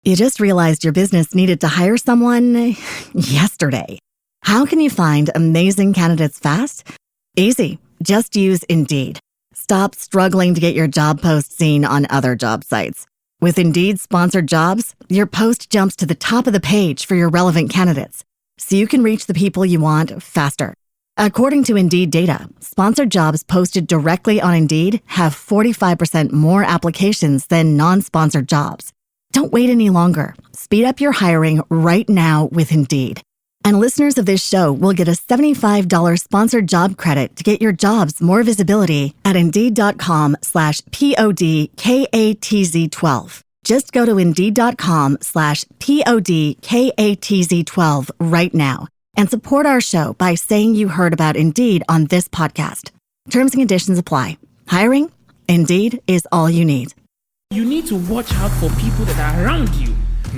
You just realized your business needed to hire someone yesterday. How can you find amazing candidates fast? Easy. Just use Indeed. Stop struggling to get your job post seen on other job sites. With Indeed sponsored jobs, your post jumps to the top of the page for your relevant candidates, so you can reach the people you want faster. According to Indeed data, sponsored jobs posted directly on Indeed have 45% more applications than non-sponsored jobs. Don't wait any longer. Speed up your hiring right now with Indeed. And listeners of this show will get a $75 sponsored job credit to get your jobs more visibility at Indeed.com/PODKATZ12. Just go to Indeed.com/PODKATZ12 right now and support our show by saying you heard about Indeed on this podcast. Terms and conditions apply. Hiring? Indeed is all you need. You need to watch out for people that are around you.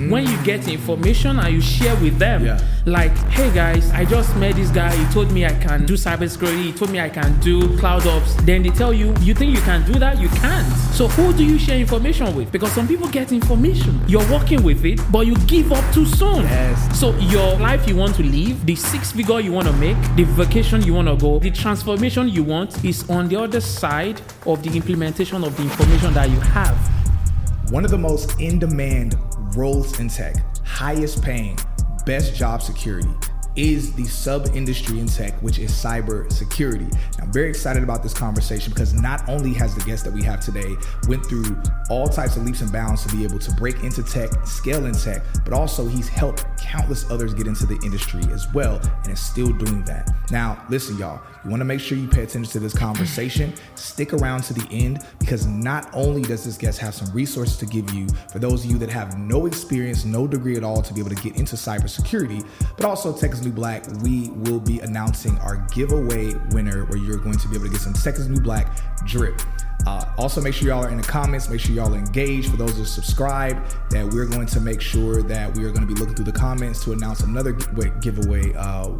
When you get information and you share with them, like, hey guys, I just met this guy, he told me I can do cybersecurity, he told me I can do cloud ops. Then they tell you, you think you can do that? You can't. So who do you share information with? Because some people get information, you're working with it, but you give up too soon. Yes. So your life you want to live, the 6-figure you want to make, the vacation you want to go, the transformation you want is on the other side of the implementation of the information that you have. One of the most in-demand roles in tech, highest paying, best job security, is the sub-industry in tech, which is cybersecurity. I'm very excited about this conversation because not only has the guest that we have today went through all types of leaps and bounds to be able to break into tech, scale in tech, but also he's helped countless others get into the industry as well and is still doing that. Now, listen, y'all, you want to make sure you pay attention to this conversation. Stick around to the end because not only does this guest have some resources to give you for those of you that have no experience, no degree at all to be able to get into cybersecurity, but also Tech is New Black, we will be announcing our giveaway winner where you're going to be able to get some Tech is New Black drip. Also, make sure y'all are in the comments. Make sure y'all are engaged. For those that are subscribed, that we're going to make sure that we are going to be looking through the comments to announce another giveaway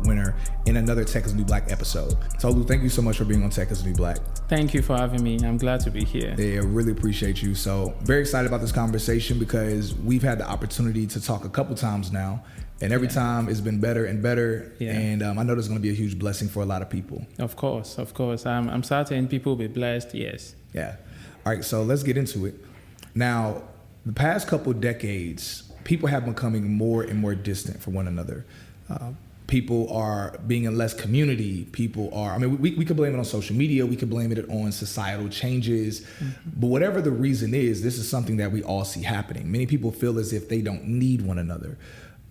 winner in another Tech is New Black episode. Tolu, thank you so much for being on Tech is New Black. Thank you for having me. I'm glad to be here. Yeah, really appreciate you. So very excited about this conversation because we've had the opportunity to talk a couple times now. And every time it's been better and better. Yeah. And I know there's going to be a huge blessing for a lot of people. Of course. I'm certain people will be blessed, yes. Yeah. All right, so let's get into it. Now, the past couple of decades, people have been becoming more and more distant from one another. People are being in less community. People are, I mean, we could blame it on social media. We could blame it on societal changes. But whatever the reason is, this is something that we all see happening. Many people feel as if they don't need one another.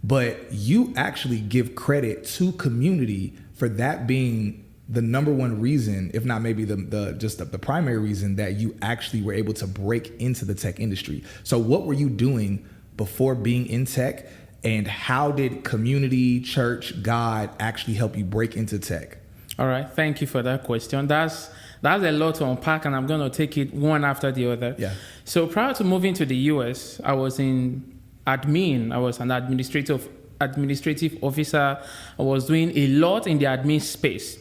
But you actually give credit to community for that being the number one reason, if not maybe the primary reason that you actually were able to break into the tech industry. So what were you doing before being in tech, and how did community, church, God actually help you break into tech? All right, thank you for that question. That's a lot to unpack, and I'm going to take it one after the other. Yeah. So prior to moving to the US, I was in admin. I was an administrative officer. I was doing a lot in the admin space.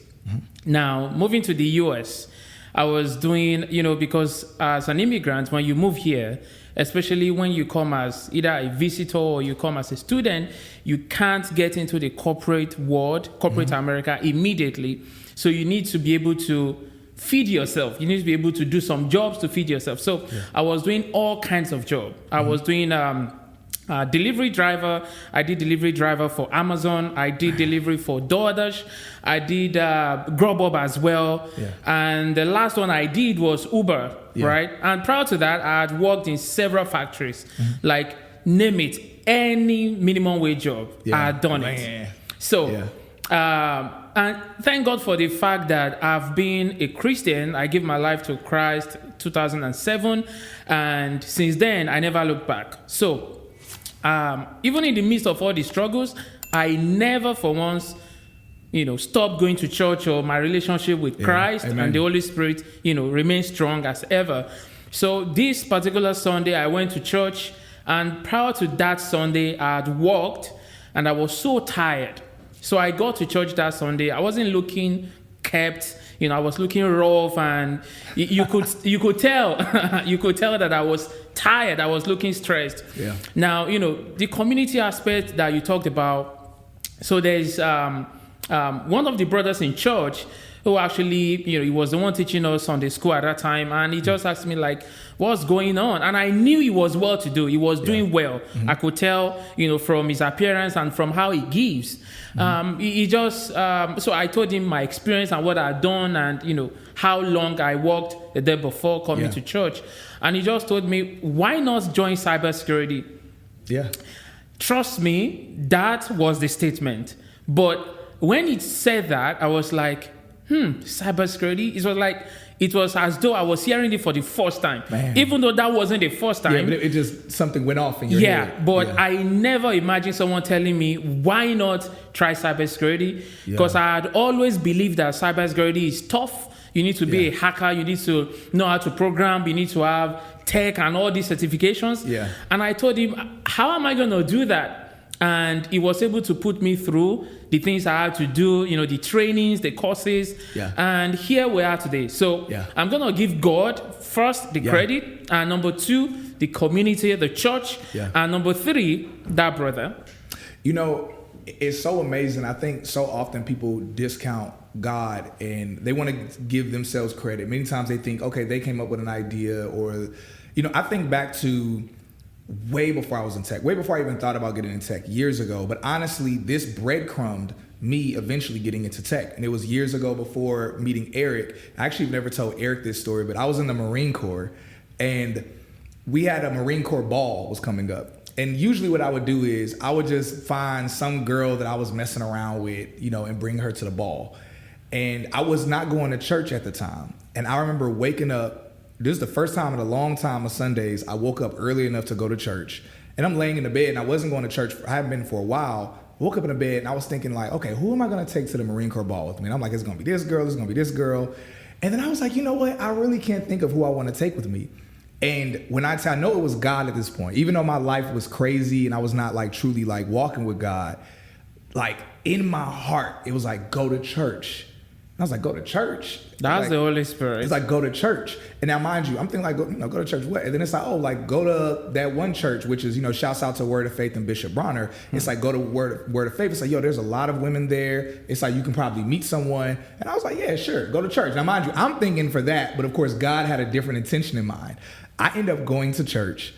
Now, moving to the US, I was doing, because as an immigrant, when you move here, especially when you come as either a visitor or you come as a student, you can't get into the corporate world, corporate America immediately. So you need to be able to feed yourself. You need to be able to do some jobs to feed yourself. So I was doing all kinds of jobs. I was doing delivery driver. I did delivery driver for Amazon. I did delivery for DoorDash. I did Grubhub as well. Yeah. And the last one I did was Uber, right? And prior to that, I had worked in several factories. Like, name it, any minimum wage job, I had done it. So, and thank God for the fact that I've been a Christian. I gave my life to Christ 2007. And since then, I never looked back. So, even in the midst of all the struggles, I never for once, stopped going to church, or my relationship with Christ and the Holy Spirit, remains strong as ever. So this particular Sunday, I went to church, and prior to that Sunday, I had walked, and I was so tired. So I got to church that Sunday. I wasn't looking kept, I was looking rough, and you could tell, that I was tired. I was looking stressed. Yeah. Now, the community aspect that you talked about. So there's one of the brothers in church who actually, he was the one teaching us Sunday school at that time. And he just asked me, like, what's going on? And I knew he was well to do. He was doing well. I could tell, from his appearance and from how he gives. He just, so I told him my experience and what I'd done and, how long I worked the day before coming to church. And he just told me, why not join cybersecurity? Yeah. Trust me, that was the statement. But when he said that, I was like, cybersecurity? It was as though I was hearing it for the first time. Man. Even though that wasn't the first time. Yeah, but it just, something went off in your head. But I never imagined someone telling me, why not try cybersecurity? Because I had always believed that cybersecurity is tough. You need to be a hacker. You need to know how to program. You need to have tech and all these certifications. Yeah. And I told him, how am I going to do that? And he was able to put me through the things I had to do, the trainings, the courses. Yeah. And here we are today. So I'm going to give God first the credit. And number 2, the community, the church. Yeah. And number 3, that brother. It's so amazing. I think so often people discount God and they want to give themselves credit. Many times they think, okay, they came up with an idea or, I think back to way before I was in tech, way before I even thought about getting in tech years ago. But honestly, this breadcrumbed me eventually getting into tech. And it was years ago before meeting Eric. I actually never told Eric this story, but I was in the Marine Corps and we had a Marine Corps ball was coming up. And usually what I would do is I would just find some girl that I was messing around with, and bring her to the ball. And I was not going to church at the time. And I remember waking up. This is the first time in a long time of Sundays I woke up early enough to go to church. And I'm laying in the bed and I wasn't going to church. I haven't been for a while. I woke up in the bed and I was thinking like, okay, who am I going to take to the Marine Corps ball with me? And I'm like, it's going to be this girl. It's going to be this girl. And then I was like, you know what? I really can't think of who I want to take with me. And when I know it was God at this point, even though my life was crazy and I was not like truly like walking with God, like in my heart, it was like, go to church. And I was like, go to church. That's the Holy Spirit. It's like, go to church. And now, mind you, I'm thinking like, go to church what? And then it's like, go to that one church, which is, shouts out to Word of Faith and Bishop Bronner. It's like, go to Word of Faith. It's like, there's a lot of women there. It's like, you can probably meet someone. And I was like, yeah, sure, go to church. Now, mind you, I'm thinking for that. But of course, God had a different intention in mind. I end up going to church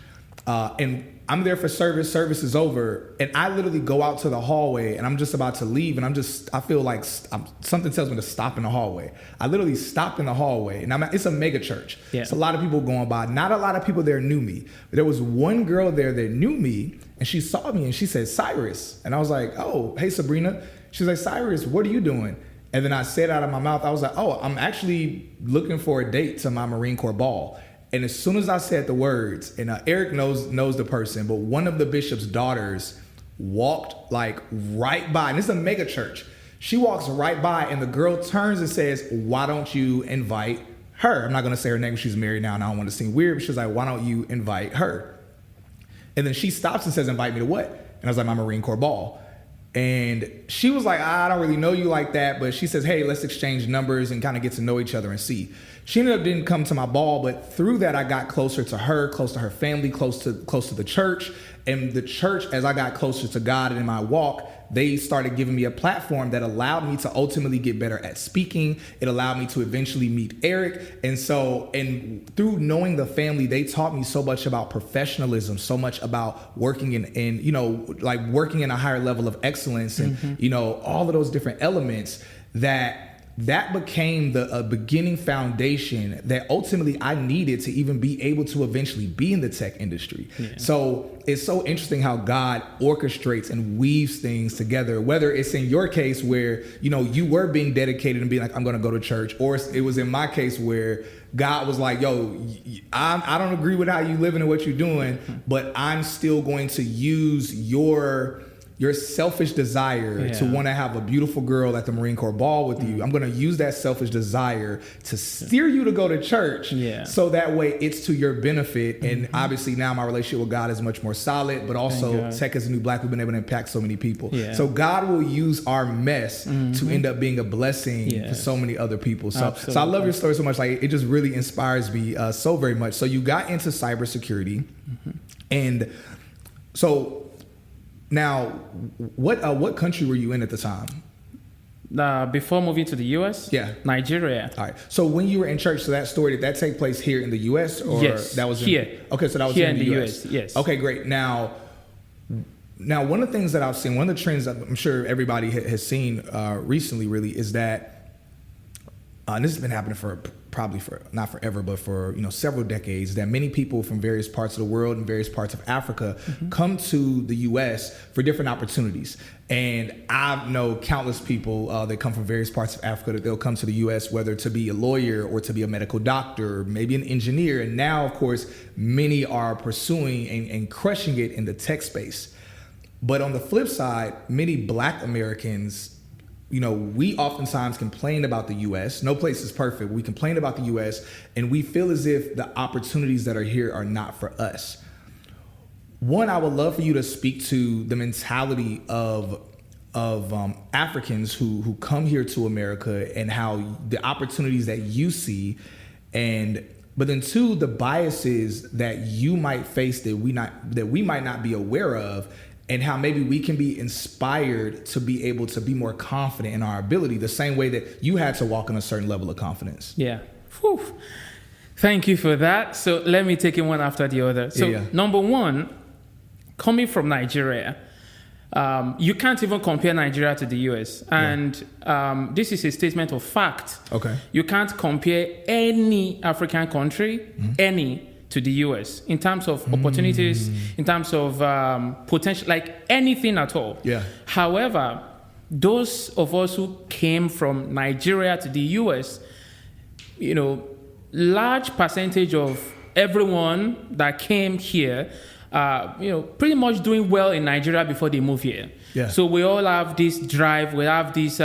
and I'm there for service. Service is over. And I literally go out to the hallway and I'm just about to leave. And I feel like something tells me to stop in the hallway. I literally stopped in the hallway. And it's a mega church. Yeah. It's a lot of people going by. Not a lot of people there knew me. But there was one girl there that knew me. And she saw me and she said, Cyrus. And I was like, oh, hey, Sabrina. She's like, Cyrus, what are you doing? And then I said out of my mouth, I was like, oh, I'm actually looking for a date to my Marine Corps ball. And as soon as I said the words, and Eric knows the person, but one of the bishop's daughters walked like right by, and it's a mega church. She walks right by and the girl turns and says, why don't you invite her? I'm not going to say her name. She's married now and I don't want to seem weird. But she's like, why don't you invite her? And then she stops and says, invite me to what? And I was like, my Marine Corps ball. And she was like, I don't really know you like that. But she says, hey, let's exchange numbers and kind of get to know each other and see. She ended up didn't come to my ball, but through that, I got closer to her, close to her family, close to the church. And the church, as I got closer to God and in my walk, they started giving me a platform that allowed me to ultimately get better at speaking. It allowed me to eventually meet Eric. And through knowing the family, they taught me so much about professionalism, so much about working in working in a higher level of excellence and, all of those different elements that became the beginning foundation that ultimately I needed to even be able to eventually be in the tech industry. Yeah. So it's so interesting how God orchestrates and weaves things together, whether it's in your case where, you were being dedicated and being like, I'm going to go to church, or it was in my case where God was like, yo, I don't agree with how you living and what you're doing, but I'm still going to use your your selfish desire to want to have a beautiful girl at the Marine Corps ball with you. I'm going to use that selfish desire to steer you to go to church. So that way it's to your benefit. And obviously now my relationship with God is much more solid, but also Tech is the New Black. We've been able to impact so many people. So God will use our mess to end up being a blessing for so many other people. So I love your story so much. Like, it just really inspires me so very much. So you got into cybersecurity, and so now, what country were you in at the time? Before moving to the U.S.? Yeah. Nigeria. All right. So when you were in church, so that story, did that take place here in the U.S.? Or yes. That was here. Okay, so that was here in the U.S. Yes. Okay, great. Now, one of the things that I've seen, one of the trends that I'm sure everybody has seen recently, really, is that, and this has been happening for probably for not forever, but for several decades, that many people from various parts of the world and various parts of Africa come to the U.S. for different opportunities. And I know countless people that come from various parts of Africa that they'll come to the U.S. whether to be a lawyer or to be a medical doctor, or maybe an engineer. And now, of course, many are pursuing and crushing it in the tech space. But on the flip side, many Black Americans, we oftentimes complain about the U.S. No place is perfect. We complain about the U.S. and we feel as if the opportunities that are here are not for us. One, I would love for you to speak to the mentality of Africans who come here to America and how the opportunities that you see, but then two, the biases that you might face that we might not be aware of, and how maybe we can be inspired to be able to be more confident in our ability, the same way that you had to walk in a certain level of confidence. Yeah. Whew. Thank you for that. So let me take it one after the other. So number one, coming from Nigeria, you can't even compare Nigeria to the US. And this is a statement of fact. Okay. You can't compare any African country, to the US in terms of opportunities, in terms of potential, like anything at all. Yeah. However, those of us who came from Nigeria to the US, large percentage of everyone that came here, pretty much doing well in Nigeria before they move here. Yeah. So we all have this drive, we have this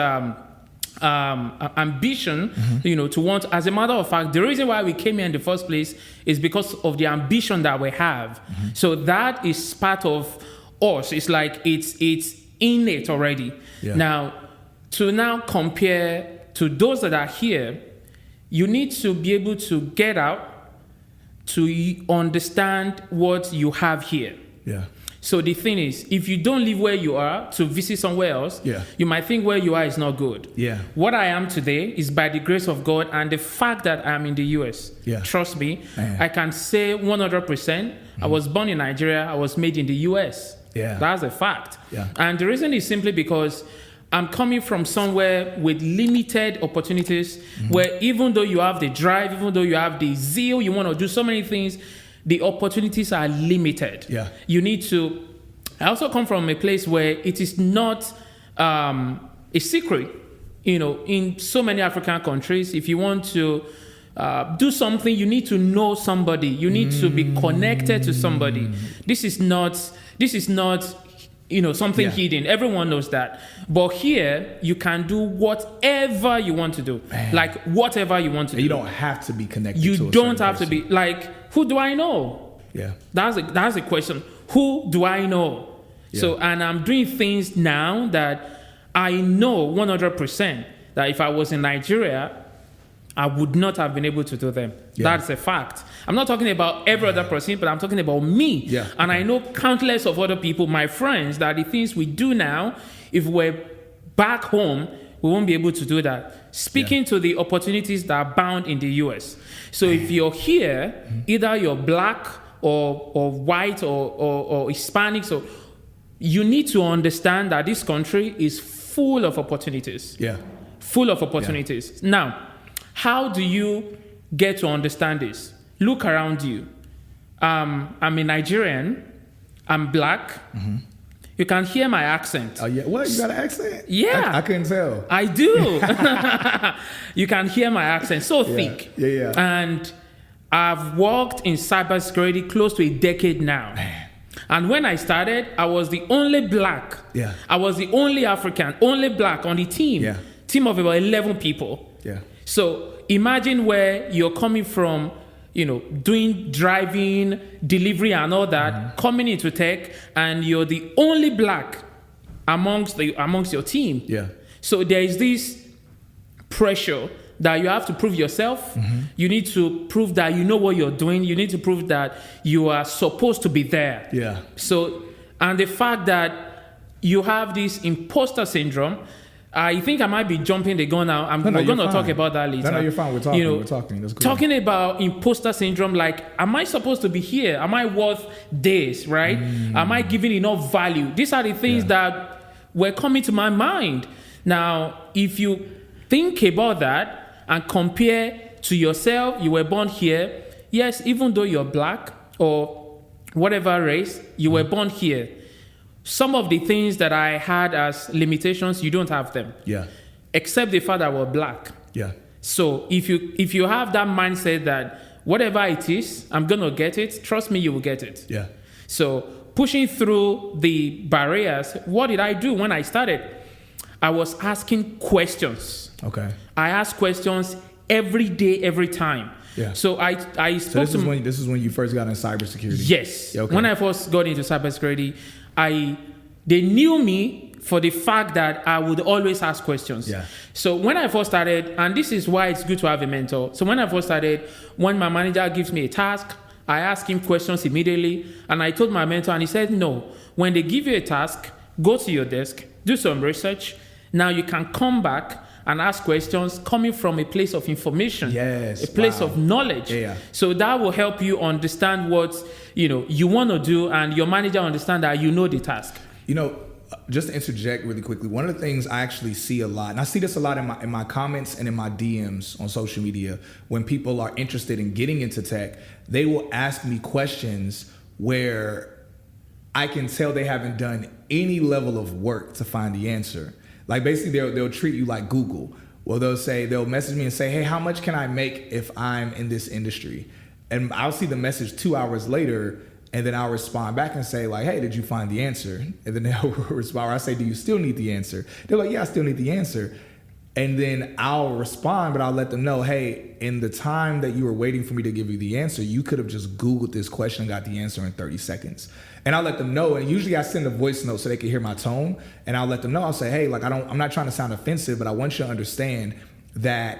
ambition, to want. As a matter of fact, the reason why we came here in the first place is because of the ambition that we have. So that is part of us. It's like it's innate already. Yeah. Now, to compare to those that are here, you need to be able to get out to understand what you have here. Yeah. So the thing is, if you don't live where you are to visit somewhere else, you might think where you are is not good. Yeah. What I am today is by the grace of God and the fact that I'm in the US. Yeah. Trust me, I can say 100%, I was born in Nigeria, I was made in the US. Yeah. That's a fact. Yeah. And the reason is simply because I'm coming from somewhere with limited opportunities, where even though you have the drive, even though you have the zeal, you want to do so many things, the opportunities are limited. Yeah. You need to. I also come from a place where it is not a secret. In so many African countries, if you want to do something, you need to know somebody. You need to be connected to somebody. This is not something hidden. Everyone knows that. But here, you can do whatever you want to do. Man. Like, whatever you want to do. You don't have to be connected to a You don't have to be. Like, who do I know? Yeah. That's a question. Who do I know? Yeah. So, and I'm doing things now that I know 100% that if I was in Nigeria, I would not have been able to do them. Yeah. That's a fact. I'm not talking about every other person, but I'm talking about me. Yeah. And I know countless of other people, my friends, that the things we do now, if we're back home, we won't be able to do that. Speaking to the opportunities that are bound in the US. So if you're here, either you're Black or white or Hispanic, so you need to understand that this country is full of opportunities. Yeah. Full of opportunities. Yeah. Now, how do you get to understand this? Look around you. I'm a Nigerian. I'm Black. You can hear my accent. Oh, yeah. What? You got an accent? Yeah. I couldn't tell. I do. You can hear my accent. So thick. Yeah. And I've worked in cybersecurity close to a decade now. Man. And when I started, I was the only black. Yeah. I was the only African, only black on the team. Yeah. Team of about 11 people. Yeah. So imagine where you're coming from, doing driving, delivery and all that, coming into tech, and you're the only black amongst your team. Yeah. So there is this pressure that you have to prove yourself. You need to prove that you know what you're doing. You need to prove that you are supposed to be there. Yeah. So, and the fact that you have this imposter syndrome, I think I might be jumping the gun now. We're going to talk about that later. No, you're fine. We're talking. We're talking. That's cool. Talking about imposter syndrome, like, am I supposed to be here? Am I worth this, right? Am I giving enough value? These are the things that were coming to my mind. Now, if you think about that and compare to yourself, you were born here. Yes, even though you're black or whatever race, you were born here. Some of the things that I had as limitations, you don't have them. Yeah. Except the fact that we're black. Yeah. So if you have that mindset that whatever it is, I'm going to get it, trust me, you will get it. Yeah. So pushing through the barriers, what did I do when I started? I was asking questions. Okay. I asked questions every day, every time. Yeah. So I spoke to... This is when you first got in cybersecurity? Yes. Okay. When I first got into cybersecurity, they knew me for the fact that I would always ask questions. Yeah. So when I first started, and this is why it's good to have a mentor. So when I first started, when my manager gives me a task, I ask him questions immediately. And I told my mentor, and he said, no, when they give you a task, go to your desk, do some research. Now you can come back and ask questions coming from a place of information, yes, a place of knowledge. Yeah. So that will help you understand what you want to do, and your manager understand that you know the task. Just to interject really quickly, one of the things I actually see a lot, and I see this a lot in my comments and in my DMs on social media, when people are interested in getting into tech, they will ask me questions where I can tell they haven't done any level of work to find the answer. Like basically they'll treat you like Google. Well, they'll message me and say, hey, how much can I make if I'm in this industry? And I'll see the message 2 hours later, and then I'll respond back and say like, hey, did you find the answer? And then they'll respond, or I say, do you still need the answer? They're like, yeah, I still need the answer. And then I'll respond, but I'll let them know, hey, in the time that you were waiting for me to give you the answer, you could have just Googled this question and got the answer in 30 seconds. And I'll let them know. And usually I send a voice note so they can hear my tone. And I'll let them know. I'll say, hey, like I'm not trying to sound offensive, but I want you to understand that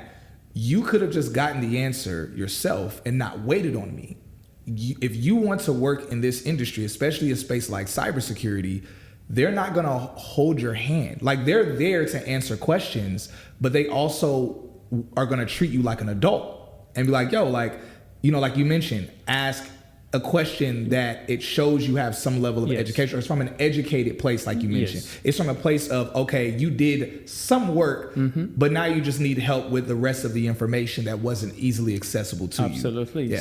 you could have just gotten the answer yourself and not waited on me. If you want to work in this industry, especially a space like cybersecurity, they're not going to hold your hand. Like they're there to answer questions, but they also are going to treat you like an adult and be like, yo, like you mentioned, ask a question that it shows you have some level of education, or it's from an educated place, like you mentioned. Yes. It's from a place of, okay, you did some work, but now you just need help with the rest of the information that wasn't easily accessible to you. Absolutely. Yeah.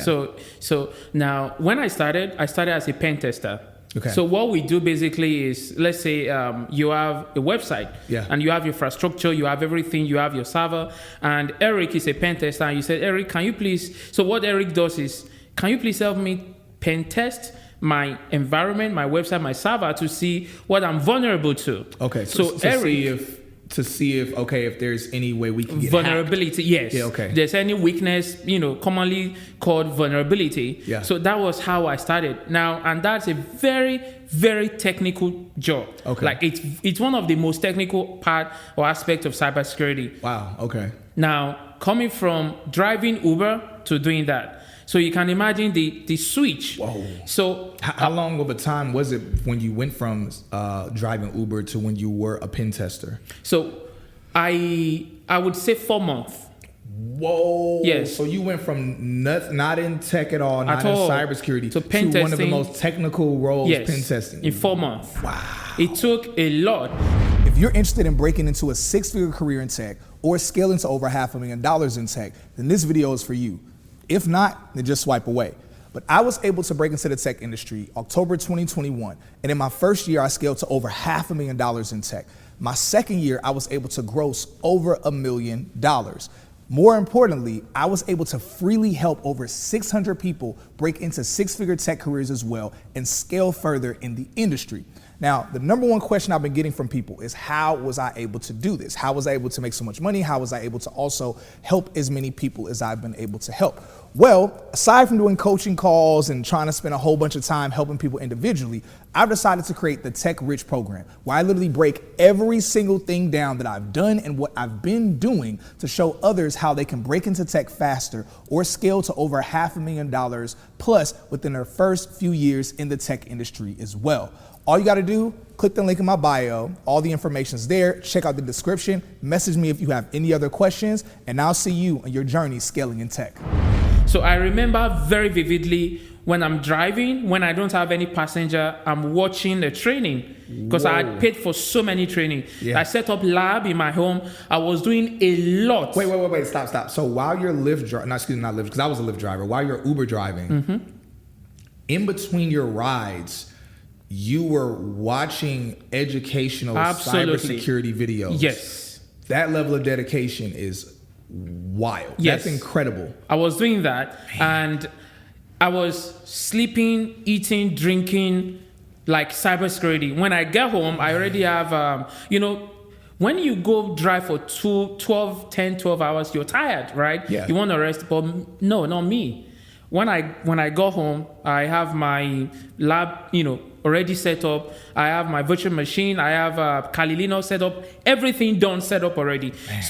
So now when I started as a pen tester. Okay. So what we do basically is, let's say you have a website, and you have your infrastructure, you have everything, you have your server, and Eric is a pen tester, and you said, Eric, can you please, so what Eric does is, can you please help me pen test my environment, my website, my server, to see what I'm vulnerable to. Okay. So Eric, to see if there's any way we can get vulnerability. hacked. Yes. Yeah, okay. There's any weakness, commonly called vulnerability. Yeah. So that was how I started. Now, and that's a very, very technical job. Okay. Like it's one of the most technical part or aspect of cybersecurity. Wow. Okay. Now, coming from driving Uber to doing that. So you can imagine the switch. Whoa. So how long of a time was it when you went from driving Uber to when you were a pen tester? So I would say 4 months. Whoa. Yes. So you went from not in tech at all, not in cybersecurity, to pen testing, testing, one of the most technical roles, pen testing. In 4 months. Wow. It took a lot. If you're interested in breaking into a 6-figure career in tech or scaling to over $500,000 in tech, then this video is for you. If not, then just swipe away. But I was able to break into the tech industry October 2021. And in my first year, I scaled to over $500,000 in tech. My second year, I was able to gross over $1 million. More importantly, I was able to freely help over 600 people break into six-figure tech careers as well and scale further in the industry. Now, the number one question I've been getting from people is, how was I able to do this? How was I able to make so much money? How was I able to also help as many people as I've been able to help? Well, aside from doing coaching calls and trying to spend a whole bunch of time helping people individually, I've decided to create the Tech Rich program, where I literally break every single thing down that I've done and what I've been doing to show others how they can break into tech faster or scale to over $500,000 plus within their first few years in the tech industry as well. All you gotta do, click the link in my bio. All the information's there. Check out the description. Message me if you have any other questions, and I'll see you on your journey scaling in tech. So I remember very vividly when I'm driving, when I don't have any passenger, I'm watching the training because I had paid for so many training. Yeah. I set up lab in my home. I was doing a lot. Wait, stop. So while you're Lyft driving, not Lyft, because I was a Lyft driver, while you're Uber driving, in between your rides, you were watching educational cybersecurity videos. Yes. That level of dedication is wild. Yes. That's incredible. I was doing that, and I was sleeping, eating, drinking, like cybersecurity. When I get home, I already have, when you go drive for 12 hours, you're tired, right? Yeah. You want to rest, but no, not me. When I go home, I have my lab, already set up. I have my virtual machine. I have Kali Linux set up. Everything done, set up already. Man.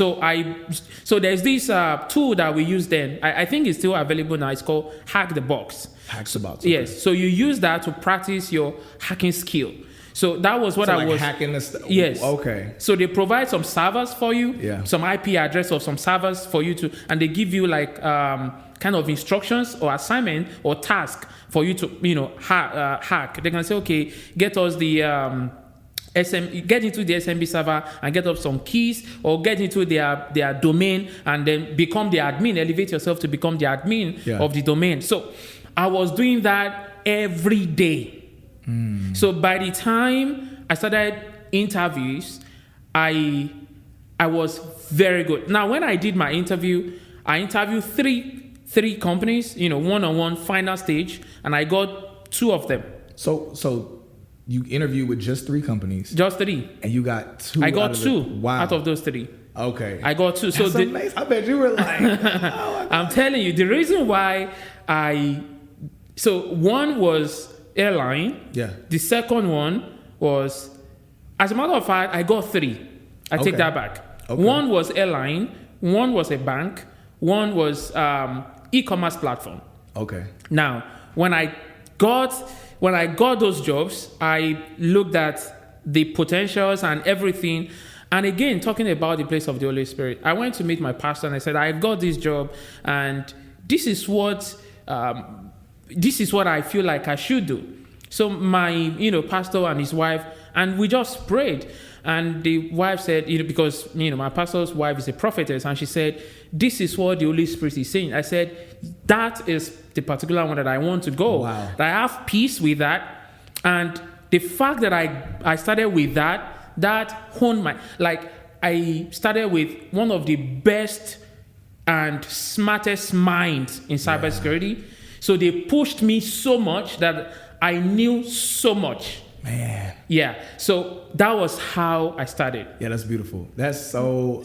So there's this tool that we use then. I think it's still available now. It's called Hack the Box. Hack the Box. Okay. Yes. So you use that to practice your hacking skill. So that was what I was hacking this. Yes. Okay. So they provide some servers for you. Yeah. Some IP address of some servers for you to, and they give you like kind of instructions or assignment or task for you to hack. They can say, okay, get us the get into the SMB server and get up some keys, or get into their domain and then become the admin. Elevate yourself to become the admin of the domain. So I was doing that every day. So by the time I started interviews, I was very good. Now, when I did my interview, I interviewed three companies, one-on-one final stage, and I got 2 of them. So you interviewed with just 3 companies? Just 3. And you got 2? I got 2 out of those 3. Okay. I got 2. That's amazing. I bet you were like, oh, I'm telling you, the reason why one was airline. Yeah. The second one was, as a matter of fact, I got 3. I take that back. Okay. One was airline, one was a bank, one was e-commerce platform. Okay. Now, when I got those jobs, I looked at the potentials and everything. And again, talking about the place of the Holy Spirit, I went to meet my pastor and I said, I got this job, and this is what I feel like I should do. So my, pastor and his wife, and we just prayed. And the wife said, because, my pastor's wife is a prophetess, and she said, this is what the Holy Spirit is saying. I said, that is the particular one that I want to go. Wow. That I have peace with that. And the fact that I started with that honed I started with one of the best and smartest minds in cybersecurity. Yeah. So they pushed me so much that I knew so much. Man. Yeah. So that was how I started. Yeah, that's beautiful. That's so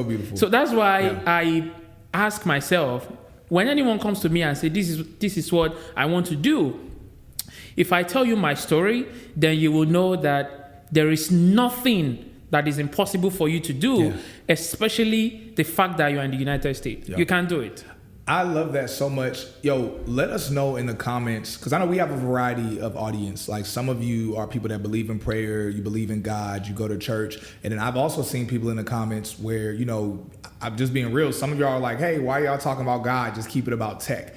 beautiful. So that's why I ask myself, when anyone comes to me and say, this is what I want to do, if I tell you my story, then you will know that there is nothing that is impossible for you to do, especially the fact that you're in the United States. Yeah. You can do it. I love that so much. Yo, let us know in the comments, because I know we have a variety of audience. Like, some of you are people that believe in prayer, you believe in God, you go to church. And then I've also seen people in the comments where, I'm just being real. Some of y'all are like, hey, why y'all talking about God? Just keep it about tech.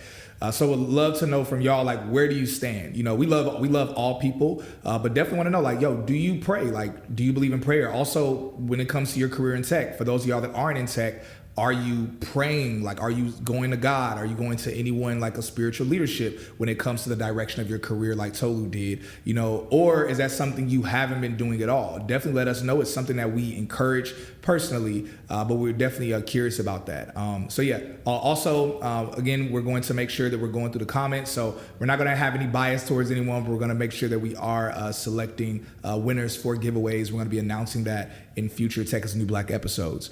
So would love to know from y'all, like, where do you stand? We love all people, but definitely want to know, like, yo, do you pray? Like, do you believe in prayer? Also, when it comes to your career in tech, for those of y'all that aren't in tech, Are you praying? Like, are you going to God? Are you going to anyone like a spiritual leadership when it comes to the direction of your career like Tolu did? Or is that something you haven't been doing at all? Definitely let us know. It's something that we encourage personally, but we're definitely curious about that. Also, again, we're going to make sure that we're going through the comments. So we're not going to have any bias towards anyone, but we're going to make sure that we are selecting winners for giveaways. We're going to be announcing that in future Tech is the New Black episodes.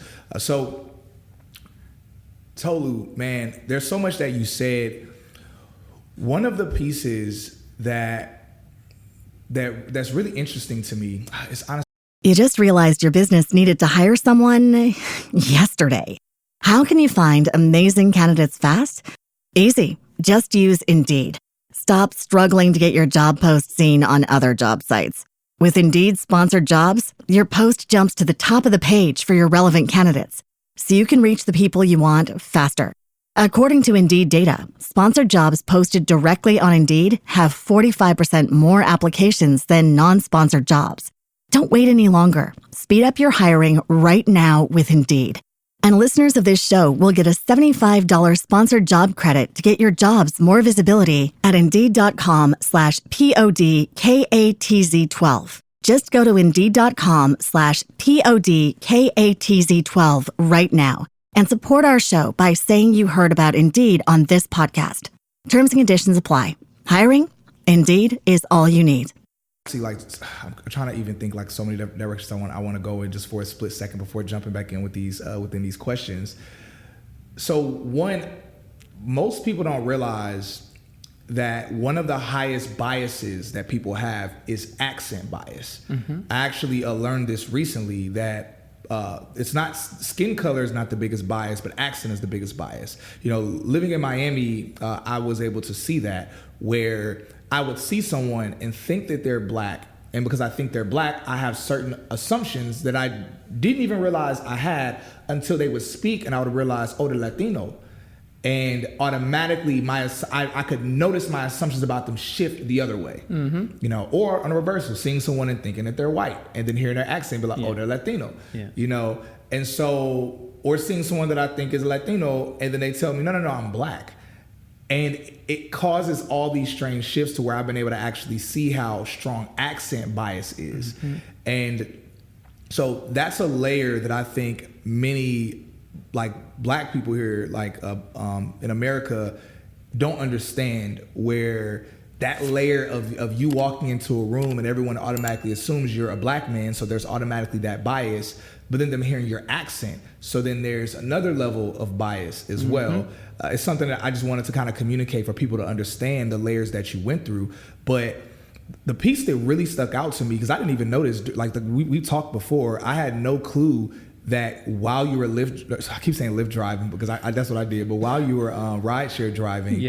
Tolu, man, there's so much that you said. One of the pieces that's really interesting to me is honestly. You just realized your business needed to hire someone yesterday. How can you find amazing candidates fast? Easy. Just use Indeed. Stop struggling to get your job post seen on other job sites. With Indeed sponsored jobs, your post jumps to the top of the page for your relevant candidates, so you can reach the people you want faster. According to Indeed data, sponsored jobs posted directly on Indeed have 45% more applications than non-sponsored jobs. Don't wait any longer. Speed up your hiring right now with Indeed. And listeners of this show will get a $75 sponsored job credit to get your jobs more visibility at Indeed.com/PODKATZ12. Just go to Indeed.com/PODKATZ12 right now and support our show by saying you heard about Indeed on this podcast. Terms and conditions apply. Hiring? Indeed is all you need. See, like, I'm trying to even think like so many directions I want to go in just for a split second before jumping back in with these within these questions. So one, most people don't realize that one of the highest biases that people have is accent bias. Mm-hmm. I actually learned this recently that it's not skin color is not the biggest bias, but accent is the biggest bias. Living in Miami, I was able to see that, where I would see someone and think that they're black. And because I think they're black, I have certain assumptions that I didn't even realize I had until they would speak, and I would realize, oh, they're Latino. And automatically, I could notice my assumptions about them shift the other way, or on the reverse of seeing someone and thinking that they're white, and then hearing their accent, be like, oh, they're Latino, and so, or seeing someone that I think is Latino, and then they tell me, no, I'm black. And it causes all these strange shifts to where I've been able to actually see how strong accent bias is. Mm-hmm. And so that's a layer that I think many like black people here, like in America, don't understand, where that layer of you walking into a room and everyone automatically assumes you're a black man, so there's automatically that bias, but then them hearing your accent, so then there's another level of bias as well. It's something that I just wanted to kind of communicate for people to understand the layers that you went through. But the piece that really stuck out to me, because I didn't even notice, like we talked before, I had no clue that while you were I keep saying Lyft driving because I that's what I did, but while you were rideshare driving,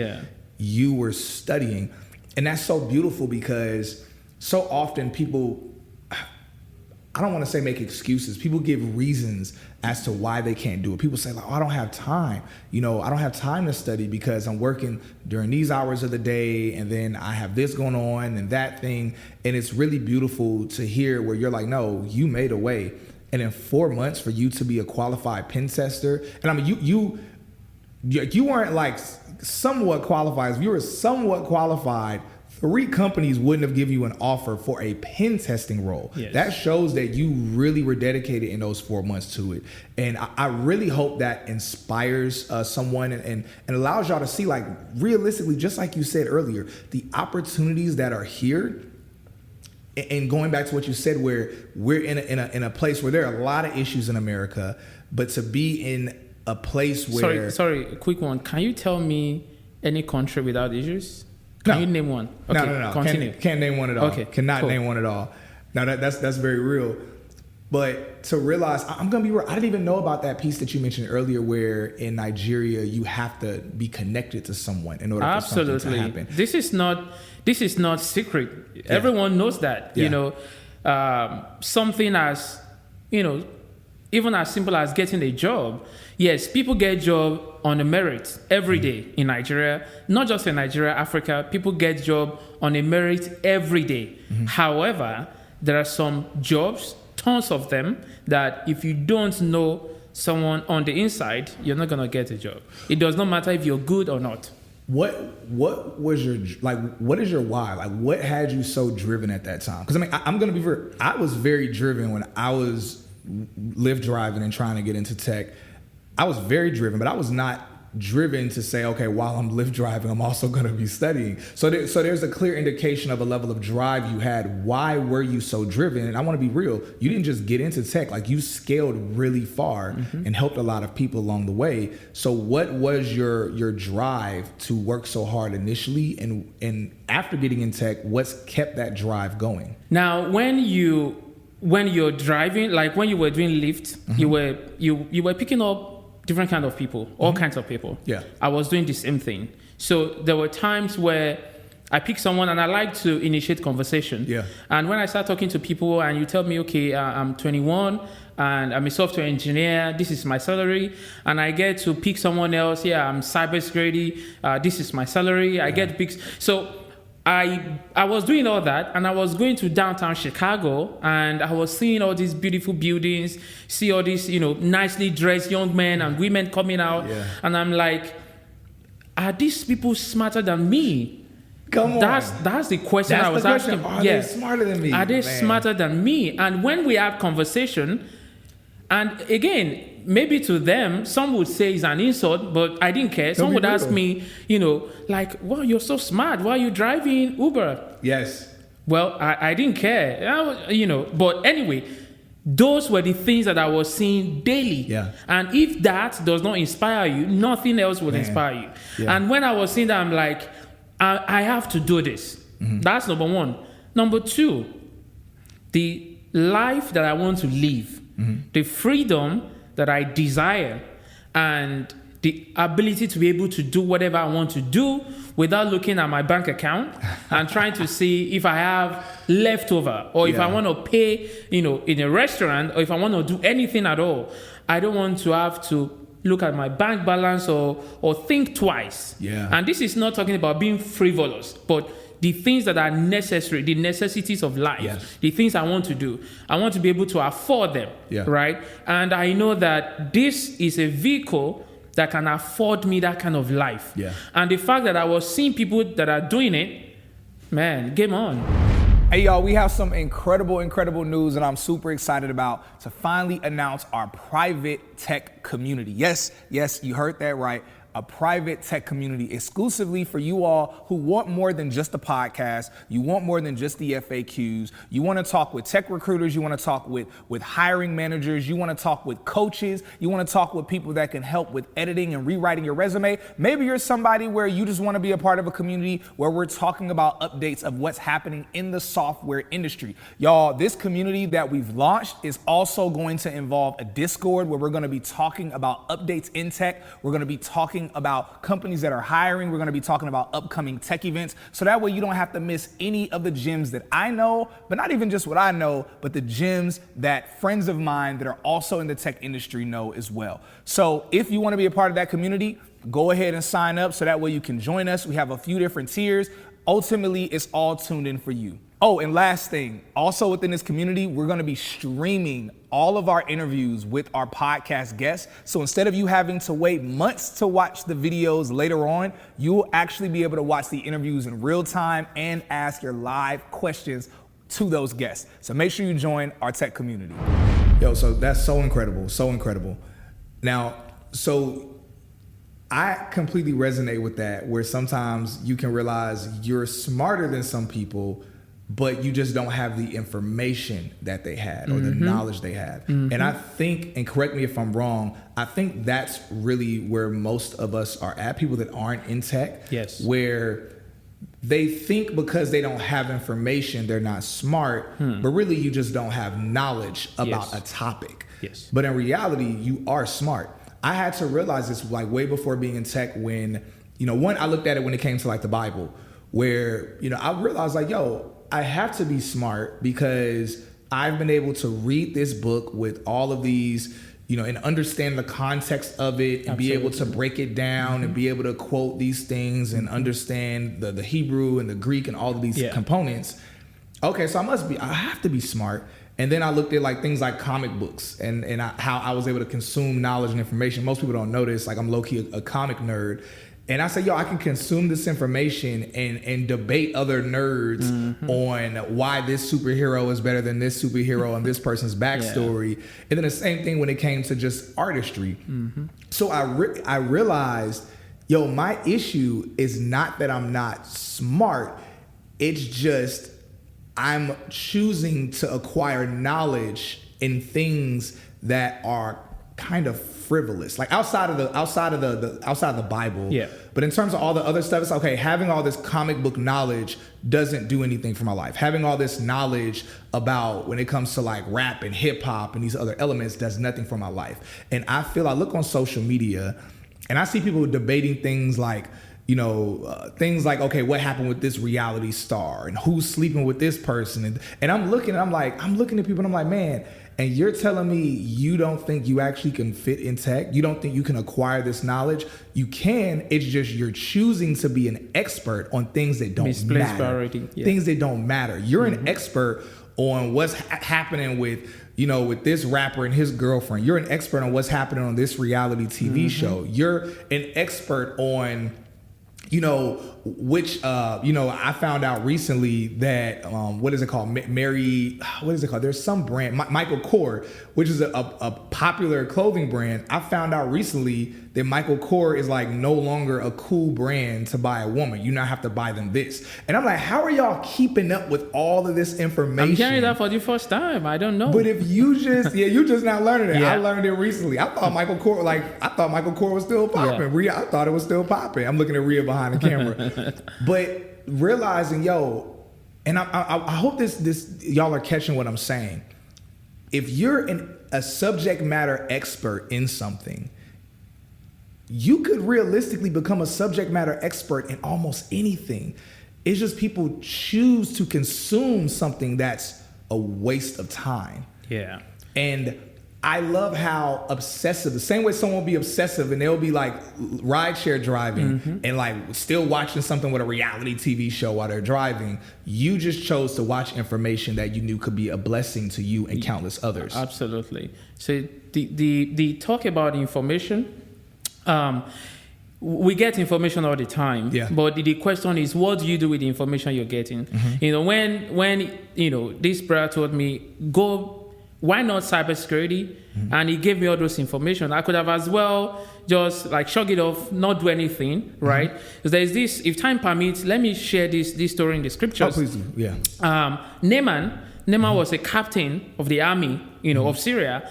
you were studying. And that's so beautiful, because so often people, I don't want to say make excuses. People give reasons as to why they can't do it. People say, like, oh, I don't have time. I don't have time to study because I'm working during these hours of the day, and then I have this going on and that thing. And it's really beautiful to hear where you're like, no, you made a way. And in 4 months for you to be a qualified pen tester, and I mean, you weren't like somewhat qualified. If you were somewhat qualified, 3 companies wouldn't have given you an offer for a pen testing role. Yes. That shows that you really were dedicated in those 4 months to it. And I really hope that inspires someone and allows y'all to see, like, realistically, just like you said earlier, the opportunities that are here. And going back to what you said, where we're in a place where there are a lot of issues in America, but to be in a place where... Sorry, quick one. Can you tell me any country without issues? Can you name one? Okay, no. Continue. Can't name one at all. Okay, Cannot cool. name one at all. Now that's very real. But to realize, I'm going to be real, I didn't even know about that piece that you mentioned earlier, where in Nigeria you have to be connected to someone in order for something to happen. This is not secret. Yeah. Everyone knows that. Yeah. Something as, even as simple as getting a job. Yes, people get a job on a merit every day in Nigeria. Not just in Nigeria, Africa. People get job on a merit every day. Mm-hmm. However, there are some jobs, tons of them, that if you don't know someone on the inside, you're not going to get a job. It does not matter if you're good or not. What was your, like, what is your why? Like, what had you so driven at that time? Because I mean, I'm going to be I was very driven when I was Lyft driving and trying to get into tech. I was very driven, but I was not driven to say, okay, while I'm Lyft driving, I'm also going to be studying. So there's a clear indication of a level of drive you had. Why were you so driven? And I want to be real. You didn't just get into tech. Like, you scaled really far and helped a lot of people along the way. So what was your drive to work so hard initially? And after getting in tech, what's kept that drive going? Now, when you're driving, like when you were doing Lyft, you were picking up different kind of people, all kinds of people. Yeah. I was doing the same thing. So there were times where I pick someone and I like to initiate conversation. Yeah. And when I start talking to people and you tell me, okay, I'm 21 and I'm a software engineer, this is my salary, and I get to pick someone else, I'm cybersecurity, this is my salary, I get to pick. So I was doing all that, and I was going to downtown Chicago, and I was seeing all these beautiful buildings, see all these, nicely dressed young men and women coming out, and I'm like, are these people smarter than me? Come on. That's the question I was asking. Are they smarter than me? Are they smarter than me? And when we have conversation, and again, maybe to them, some would say it's an insult, but I didn't care. Some would ask me, like, wow, you're so smart. Why are you driving Uber? Yes. Well, I didn't care, But anyway, those were the things that I was seeing daily. Yeah. And if that does not inspire you, nothing else will inspire you. Yeah. And when I was seeing that, I'm like, I have to do this. That's number one. Number two, the life that I want to live, the freedom that I desire, and the ability to be able to do whatever I want to do without looking at my bank account and trying to see if I have leftover, or if I want to pay, in a restaurant, or if I want to do anything at all. I don't want to have to look at my bank balance or think twice. Yeah. And this is not talking about being frivolous, but the things that are necessary, the necessities of life, the things I want to do. I want to be able to afford them, right? And I know that this is a vehicle that can afford me that kind of life. Yeah. And the fact that I was seeing people that are doing it, man, game on. Hey, y'all, we have some incredible news that I'm super excited about to finally announce our private tech community. Yes, you heard that right. A private tech community exclusively for you all who want more than just the podcast. You want more than just the FAQs. You want to talk with tech recruiters. You want to talk with hiring managers. You want to talk with coaches. You want to talk with people that can help with editing and rewriting your resume. Maybe you're somebody where you just want to be a part of a community where we're talking about updates of what's happening in the software industry. Y'all, this community that we've launched is also going to involve a Discord where we're going to be talking about updates in tech. We're going to be talking about companies that are hiring. We're going to be talking about upcoming tech events. So that way you don't have to miss any of the gems that I know, but not even just what I know, but the gems that friends of mine that are also in the tech industry know as well. So if you want to be a part of that community, go ahead and sign up so that way you can join us. We have a few different tiers. Ultimately, it's all tuned in for you. Oh, and last thing, also within this community, we're going to be streaming all of our interviews with our podcast guests. So instead of you having to wait months to watch the videos later on, you'll actually be able to watch the interviews in real time and ask your live questions to those guests. So make sure you join our tech community. Yo, so that's so incredible, so incredible. Now, so I completely resonate with that, where sometimes you can realize you're smarter than some people, but you just don't have the information that they had or the knowledge they have. And I think, and correct me if I'm wrong, I think that's really where most of us are at, people that aren't in tech, where they think because they don't have information, they're not smart, but really you just don't have knowledge about a topic. But in reality, you are smart. I had to realize this like way before being in tech when, I looked at it when it came to like the Bible, where, I realized like, I have to be smart because I've been able to read this book with all of these, and understand the context of it and be able to break it down and be able to quote these things and understand the Hebrew and the Greek and all of these components. Okay, so I have to be smart. And then I looked at like things like comic books and how I was able to consume knowledge and information. Most people don't know this. Like I'm low-key a comic nerd. And I said, yo, I can consume this information and debate other nerds on why this superhero is better than this superhero and this person's backstory. And then the same thing when it came to just artistry. So I realized, yo, my issue is not that I'm not smart. It's just I'm choosing to acquire knowledge in things that are kind of frivolous, like outside of the Bible. Yeah. But in terms of all the other stuff, it's okay. Having all this comic book knowledge doesn't do anything for my life. Having all this knowledge about when it comes to like rap and hip hop and these other elements does nothing for my life. And I look on social media and I see people debating things like, things like, okay, what happened with this reality star and who's sleeping with this person? And I'm looking at people and I'm like, man, and you're telling me you don't think you actually can fit in tech? You don't think you can acquire this knowledge? You can. It's just you're choosing to be an expert on things that don't matter. Things that don't matter. You're an expert on what's happening with this rapper and his girlfriend. You're an expert on what's happening on this reality TV show. You're an expert on I found out recently that, what is it called? There's some brand, Michael Kors, which is a popular clothing brand. I found out recently that Michael Kors is like no longer a cool brand to buy a woman. You now have to buy them this. And I'm like, how are y'all keeping up with all of this information? I'm hearing that for the first time. I don't know. But if you just, you just not learning it. Yeah. I learned it recently. I thought Michael Kors was still popping. Yeah. I thought it was still popping. I'm looking at Rhea behind the camera. But realizing, and I hope this y'all are catching what I'm saying. If you're a subject matter expert in something, you could realistically become a subject matter expert in almost anything. It's just people choose to consume something that's a waste of time. Yeah. And I love how obsessive, the same way someone will be obsessive and they'll be like rideshare driving and like still watching something with a reality TV show while they're driving. You just chose to watch information that you knew could be a blessing to you and countless others. Absolutely. So the talk about information, we get information all the time, but the question is, what do you do with the information you're getting? When this brother told me, why not cybersecurity? And he gave me all those information. I could have as well just like shrug it off, not do anything, right? Because there's this, if time permits, let me share this story in the scriptures. Oh, please do. Yeah. Naaman was a captain of the army, of Syria.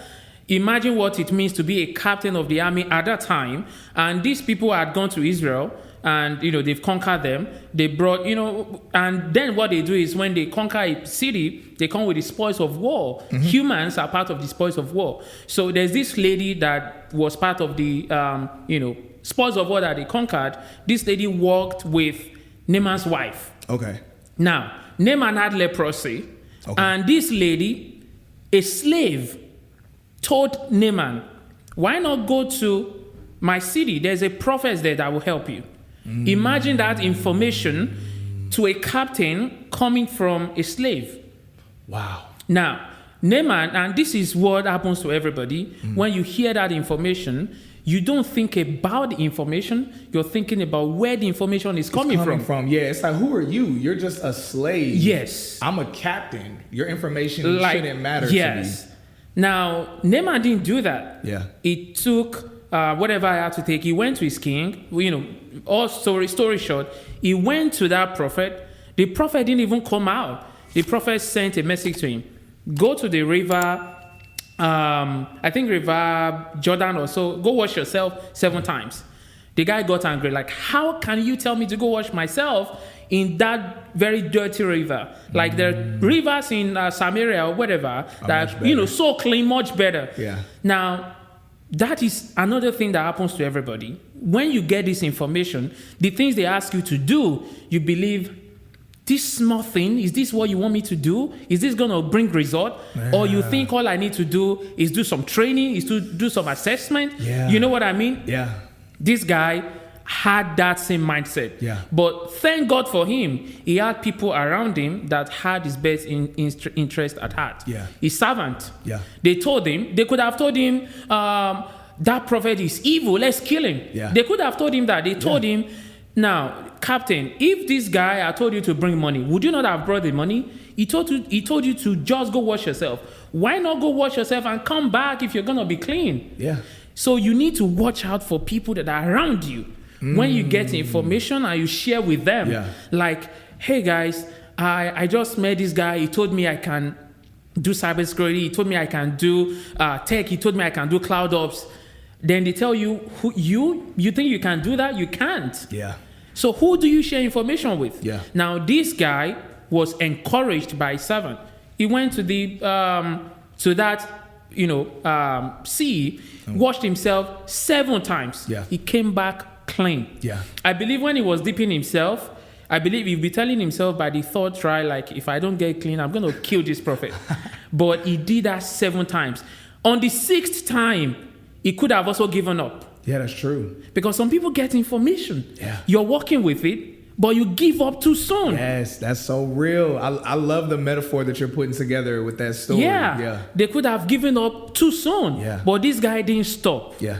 Imagine what it means to be a captain of the army at that time. And these people had gone to Israel and, they've conquered them. They brought, and then what they do is when they conquer a city, they come with the spoils of war. Humans are part of the spoils of war. So there's this lady that was part of the, spoils of war that they conquered. This lady worked with Naaman's wife. Okay. Now, Naaman had leprosy. Okay. And this lady, a slave, told Naaman, why not go to my city? There's a prophet there that will help you. Imagine that information to a captain coming from a slave. Wow. Now, Naaman, and this is what happens to everybody, when you hear that information, you don't think about the information, you're thinking about where the information is coming from. Yeah, it's like, who are you? You're just a slave. Yes. I'm a captain. Your information shouldn't matter to me. Now, Naaman didn't do that. Yeah. It took whatever I had to take. He went to his king. All story short, he went to that prophet. The prophet didn't even come out. The prophet sent a message to him. Go to the river, I think river Jordan or so. Go wash yourself 7 times. The guy got angry. Like, how can you tell me to go wash myself in that very dirty river? Like the rivers in Samaria or whatever that, so clean, much better. Yeah. Now, that is another thing that happens to everybody. When you get this information, the things they ask you to do, you believe, this small thing, is this what you want me to do? Is this going to bring result? Yeah. Or you think all I need to do is do some training, is to do some assessment? Yeah. You know what I mean? Yeah. This guy had that same mindset. Yeah. But thank God for him, he had people around him that had his best interest at heart. Yeah. His servant. Yeah. They could have told him, that prophet is evil, let's kill him. Yeah. They could have told him that. They told him, now, Captain, if this guy had told you to bring money, would you not have brought the money? He told you to just go wash yourself. Why not go wash yourself and come back if you're going to be clean? Yeah. So you need to watch out for people that are around you. When you get information and you share with them. Yeah. Like, hey guys, I just met this guy. He told me I can do cybersecurity. He told me I can do tech. He told me I can do cloud ops. Then they tell you, you think you can do that? You can't. Yeah. So who do you share information with? Yeah. Now, this guy was encouraged by his servant. He went to the sea, washed himself 7 times. Yeah. He came back clean. Yeah. I believe when he was dipping himself, I believe he'd be telling himself by the 3rd try, like, if I don't get clean, I'm going to kill this prophet. But he did that 7 times. On the 6th time, he could have also given up. Yeah, that's true. Because some people get information. Yeah. You're working with it, but you give up too soon. Yes, that's so real. I love the metaphor that you're putting together with that story. Yeah. They could have given up too soon. Yeah. But this guy didn't stop. Yeah.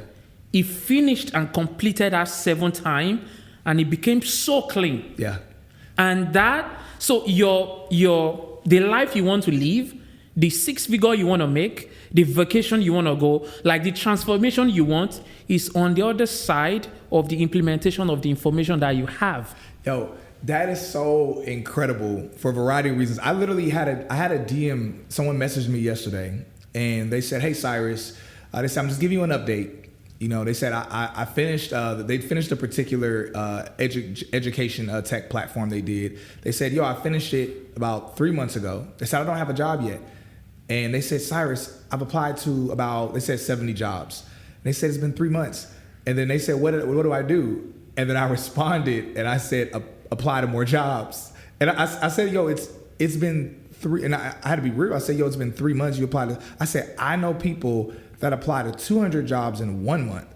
He finished and completed that 7th time, and he became so clean. Yeah. And so the life you want to live, the 6-figure you want to make, the vacation you want to go, like the transformation you want, is on the other side of the implementation of the information that you have. Yo, that is so incredible for a variety of reasons. I literally had a DM. Someone messaged me yesterday, and they said, "Hey Cyrus," they said, "I'm just giving you an update." You know, they said I finished. They finished a particular education tech platform they did. They said, "Yo, I finished it about 3 months ago." They said, "I don't have a job yet," and they said, "Cyrus, I've applied to about," they said, 70 jobs. And they said it's been 3 months, and then they said, "What do I do?" And then I responded and I said, "Apply to more jobs." And I said, "Yo, it's been 3," and I had to be real. I said, "Yo, it's been 3 months. You applied to." I said, "I know people that apply to 200 jobs in 1 month."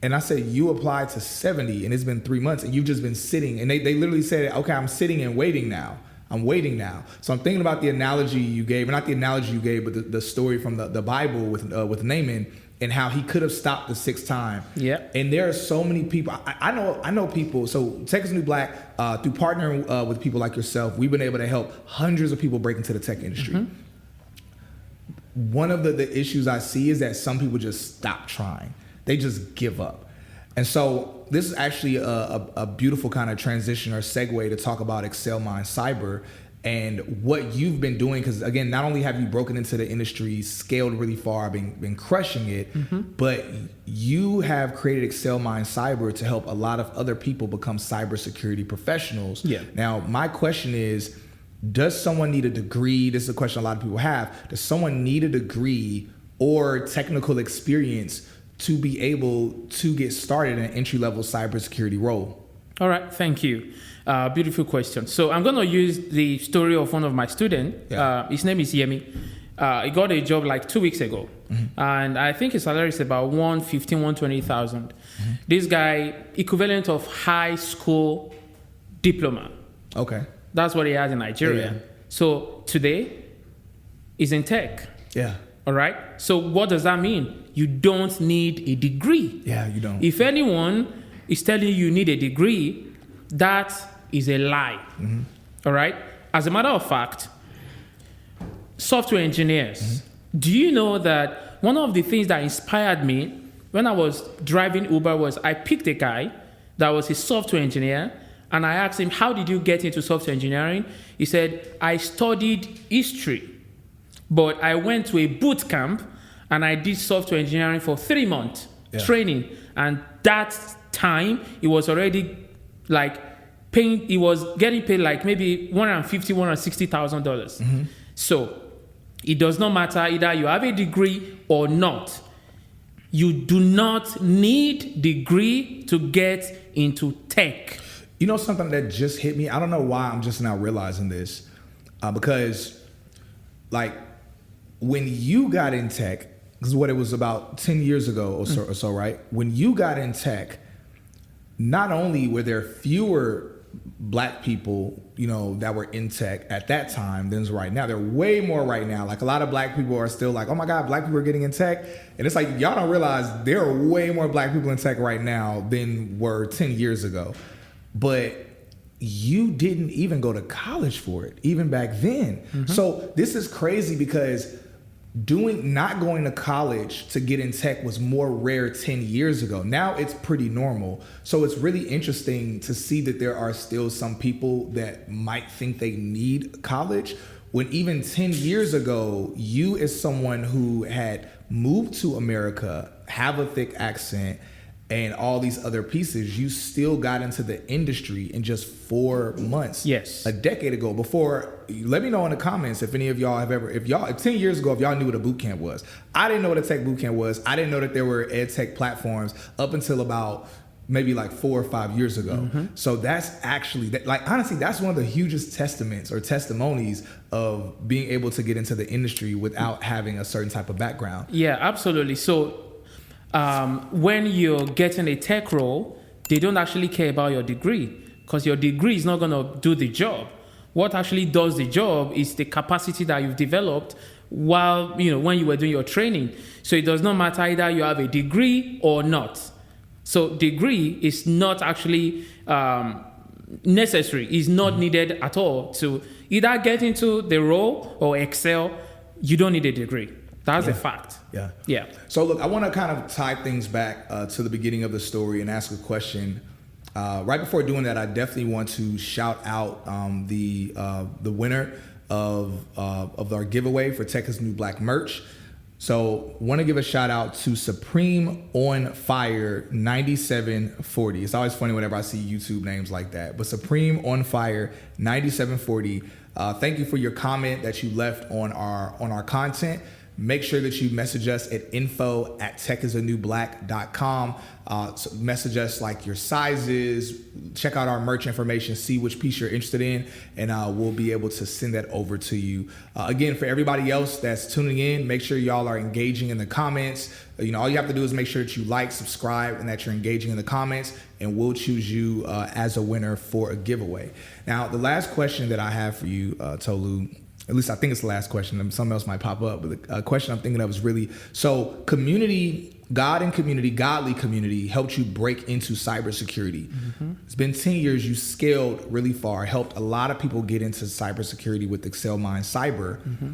And I said, "You applied to 70 and it's been 3 months and you've just been sitting." And they literally said, "Okay, I'm sitting and waiting now. I'm waiting now." So I'm thinking about the analogy you gave, or not the analogy you gave, but the story from the Bible with Naaman, and how he could have stopped the 6th time. Yeah. And there are so many people. I know people. So techisthenewblack, through partnering with people like yourself, we've been able to help hundreds of people break into the tech industry. Mm-hmm. One of the issues I see is that some people just stop trying. They just give up. And so this is actually a beautiful kind of transition or segue to talk about ExcelMind Cyber and what you've been doing. Because again, not only have you broken into the industry, scaled really far, been crushing it, but you have created ExcelMind Cyber to help a lot of other people become cybersecurity professionals. Yeah. Now, my question is, does someone need a degree? This is a question a lot of people have. Does someone need a degree or technical experience to be able to get started in an entry-level cybersecurity role? All right, thank you. Beautiful question. So I'm going to use the story of one of my students. Yeah. His name is Yemi. He got a job like 2 weeks ago. And I think his salary is about $120,000. This guy, equivalent of high school diploma. Okay. That's what he has in Nigeria. Yeah. So today, he's in tech. Yeah. All right. So what does that mean? You don't need a degree. Yeah, you don't. If anyone is telling you need a degree, that is a lie. All right. As a matter of fact, software engineers, do you know that one of the things that inspired me when I was driving Uber was I picked a guy that was a software engineer, and I asked him, "How did you get into software engineering?" He said, "I studied history, but I went to a boot camp and I did software engineering for 3 months training. And that time, he was already like paying, he was getting paid like maybe $150,000, $160,000. So it does not matter either you have a degree or not. You do not need degree to get into tech. You know something that just hit me? I don't know why I'm just now realizing this. Because like when you got in tech, this is what it was about 10 years ago or so, right? When you got in tech, not only were there fewer Black people, that were in tech at that time than right now. There are way more right now. Like a lot of Black people are still like, oh my God, Black people are getting in tech. And it's like, y'all don't realize there are way more Black people in tech right now than were 10 years ago. But you didn't even go to college for it, even back then. Mm-hmm. So this is crazy because not going to college to get in tech was more rare 10 years ago. Now it's pretty normal. So it's really interesting to see that there are still some people that might think they need college, when even 10 years ago, you as someone who had moved to America, have a thick accent, and all these other pieces, you still got into the industry in just 4 months. Yes. A decade ago. Let me know in the comments if any of y'all if 10 years ago, if y'all knew what a boot camp was. I didn't know what a tech boot camp was. I didn't know that there were ed tech platforms up until about maybe like 4 or 5 years ago. Mm-hmm. So that's actually, honestly, that's one of the hugest testaments or testimonies of being able to get into the industry without having a certain type of background. Yeah, absolutely. So when you're getting a tech role, they don't actually care about your degree, because your degree is not going to do the job. What actually does the job is the capacity that you've developed while, when you were doing your training. So it does not matter either you have a degree or not. So degree is not actually necessary, is not needed at all to either get into the role or excel. You don't need a degree. That's a fact. Yeah. So look, I want to kind of tie things back to the beginning of the story and ask a question. Right before doing that, I definitely want to shout out the winner of our giveaway for Tech is the New Black merch. So want to give a shout out to Supreme on Fire 9740. It's always funny whenever I see YouTube names like that, but Supreme on Fire 9740. Thank you for your comment that you left on our content. Make sure that you message us at info@techisthenewblack.com. So message us like your sizes, check out our merch information, see which piece you're interested in, and we'll be able to send that over to you. Again, for everybody else that's tuning in, make sure y'all are engaging in the comments. All you have to do is make sure that you like, subscribe, and that you're engaging in the comments, and we'll choose you as a winner for a giveaway. Now, the last question that I have for you, Tolu, at least I think it's the last question, and something else might pop up, but the question I'm thinking of is really, so community, godly community helped you break into cybersecurity. Mm-hmm. It's been 10 years, you scaled really far, helped a lot of people get into cybersecurity with Excel Mind Cyber. Mm-hmm.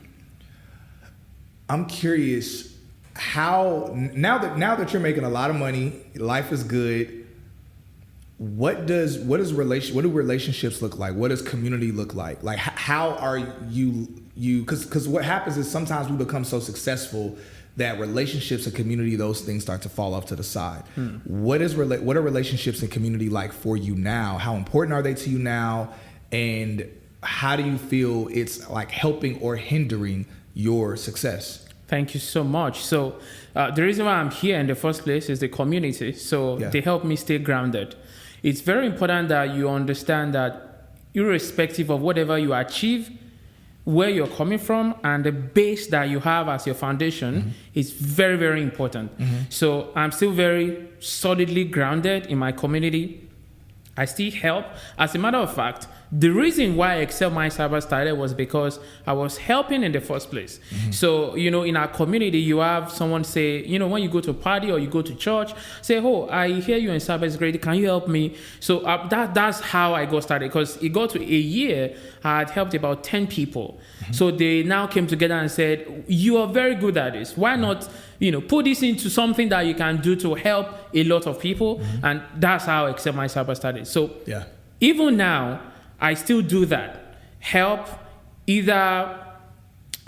I'm curious, how, now that you're making a lot of money, life is good, what do relationships look like? What does community look like? Like, how are you, because what happens is sometimes we become so successful that relationships and community, those things start to fall off to the side. What are relationships and community like for you now? How important are they to you now? And how do you feel it's like helping or hindering your success? Thank you so much. So the reason why I'm here in the first place is the community. So they help me stay grounded. It's very important that you understand that irrespective of whatever you achieve, where you're coming from and the base that you have as your foundation is very, very important. So I'm still very solidly grounded in my community. I still help. As a matter of fact, the reason why Excel My Cyber started was because I was helping in the first place. So, in our community, you have someone say, when you go to a party or you go to church, say, oh, I hear you in cybersecurity. Can you help me? So that's how I got started, because it got to a year, I had helped about 10 people. So they now came together and said, you are very good at this. Why not, put this into something that you can do to help a lot of people? And that's how Excel My Cyber started. So even now, I still do that. Help either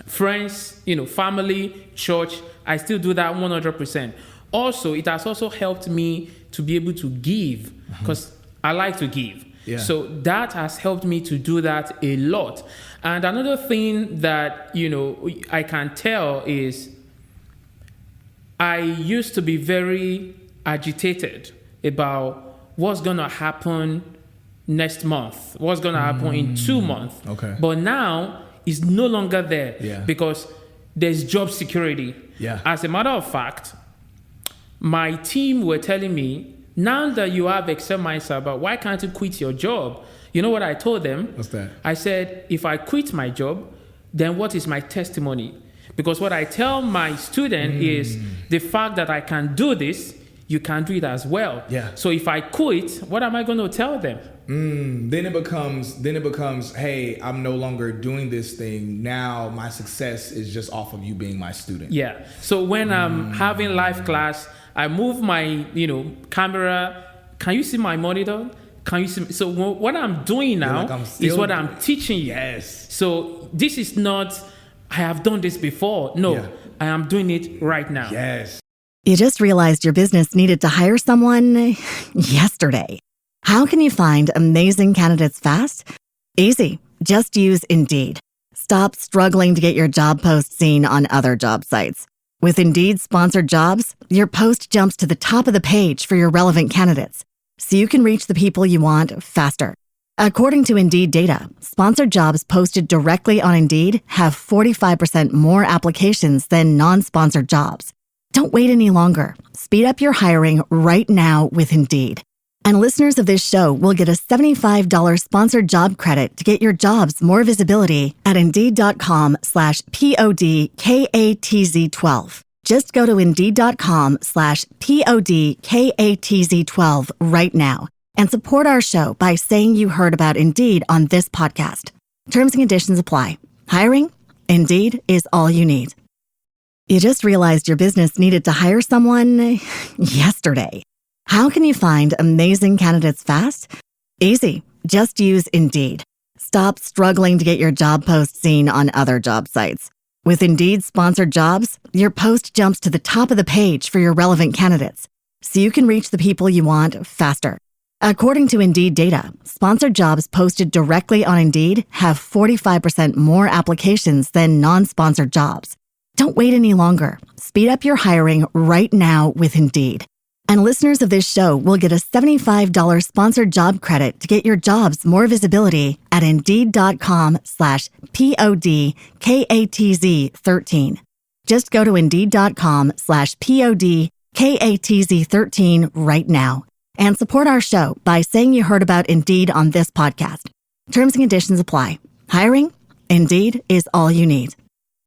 friends, family, church. I still do that 100%. Also, it has also helped me to be able to give, because I like to give. So that has helped me to do that a lot. And another thing that, I can tell is I used to be very agitated about what's going to happen next month, what's going to happen in 2 months. Okay. But now it's no longer there because there's job security. As a matter of fact, my team were telling me Now that you have Excel mindset, but why can't you quit your job? You know what I told them? What's that? I said, if I quit my job, then what is my testimony? Because what I tell my student is the fact that I can do this, you can do it as well. Yeah. So if I quit, what am I going to tell them? Then it becomes, hey, I'm no longer doing this thing. Now my success is just off of you being my student. Yeah. So when I'm having live class, I move my, camera. Can you see my monitor? Can you see? So what I'm doing now is what I'm teaching you. Yes. So this is not, I have done this before. No, Yeah. I am doing it right now. Yes. You just realized your business needed to hire someone yesterday. How can you find amazing candidates fast? Easy. Just use Indeed. Stop struggling to get your job post seen on other job sites. With Indeed sponsored jobs, your post jumps to the top of the page for your relevant candidates, so you can reach the people you want faster. According to Indeed data, sponsored jobs posted directly on Indeed have 45% more applications than non-sponsored jobs. Don't wait any longer. Speed up your hiring right now with Indeed. And listeners of this show will get a $75 sponsored job credit to get your jobs more visibility at Indeed.com/PODKATZ12. Just go to Indeed.com/PODKATZ12 right now and support our show by saying you heard about Indeed on this podcast. Terms and conditions apply. Hiring? Indeed is all you need. You just realized your business needed to hire someone yesterday. How can you find amazing candidates fast? Easy. Just use Indeed. Stop struggling to get your job post seen on other job sites. With Indeed sponsored jobs, your post jumps to the top of the page for your relevant candidates, so you can reach the people you want faster. According to Indeed data, sponsored jobs posted directly on Indeed have 45% more applications than non-sponsored jobs. Don't wait any longer. Speed up your hiring right now with Indeed. And listeners of this show will get a $75 sponsored job credit to get your jobs more visibility at Indeed.com/PODKATZ13. Just go to Indeed.com/PODKATZ13 right now and support our show by saying you heard about Indeed on this podcast. Terms and conditions apply. Hiring? Indeed is all you need.